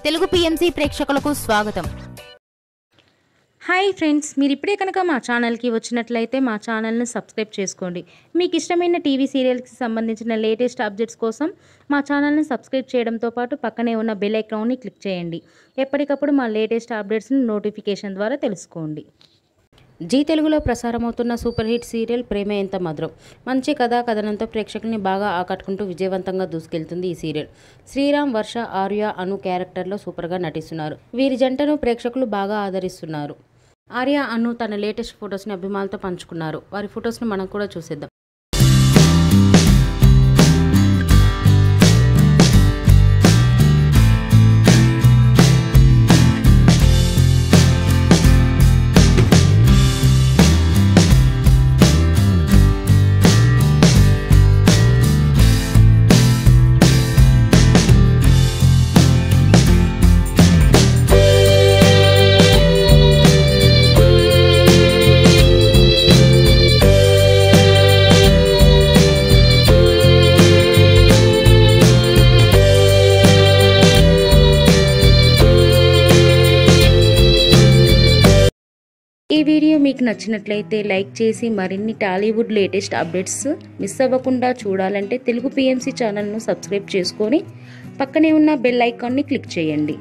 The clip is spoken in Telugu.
తెలుగు పిఎంసి ప్రేక్షకులకు స్వాగతం. హాయ్ ఫ్రెండ్స్, మీరు ఇప్పుడే కనుక మా ఛానల్కి వచ్చినట్లయితే మా ఛానల్ని సబ్స్క్రైబ్ చేసుకోండి. మీకు ఇష్టమైన టీవీ సీరియల్స్కి సంబంధించిన లేటెస్ట్ అప్డేట్స్ కోసం మా ఛానల్ని సబ్స్క్రైబ్ చేయడంతో పాటు పక్కనే ఉన్న బెల్ ఐకాన్ని క్లిక్ చేయండి. ఎప్పటికప్పుడు మా లేటెస్ట్ అప్డేట్స్ని నోటిఫికేషన్ ద్వారా తెలుసుకోండి. జీ తెలుగులో ప్రసారమవుతున్న సూపర్ హిట్ సీరియల్ ప్రేమ ఎంత మధురం. మంచి కథనంతో ప్రేక్షకుల్ని బాగా ఆకట్టుకుంటూ విజయవంతంగా దూసుకెళ్తుంది ఈ సీరియల్. శ్రీరామ్, వర్ష, ఆర్య, అను క్యారెక్టర్లో సూపర్గా నటిస్తున్నారు. వీరి జంటను ప్రేక్షకులు బాగా ఆదరిస్తున్నారు. ఆర్య, అను తన లేటెస్ట్ ఫొటోస్ని అభిమానులతో పంచుకున్నారు. వారి ఫొటోస్ని మనం కూడా చూసేద్దాం. ఈ వీడియో మీకు నచ్చినట్లయితే లైక్ చేసి మరిన్ని టాలీవుడ్ లేటెస్ట్ అప్డేట్స్ మిస్ అవ్వకుండా చూడాలంటే తెలుగు పిఎంసి ఛానల్ను సబ్స్క్రైబ్ చేసుకొని పక్కనే ఉన్న బెల్ ఐకాన్ని క్లిక్ చేయండి.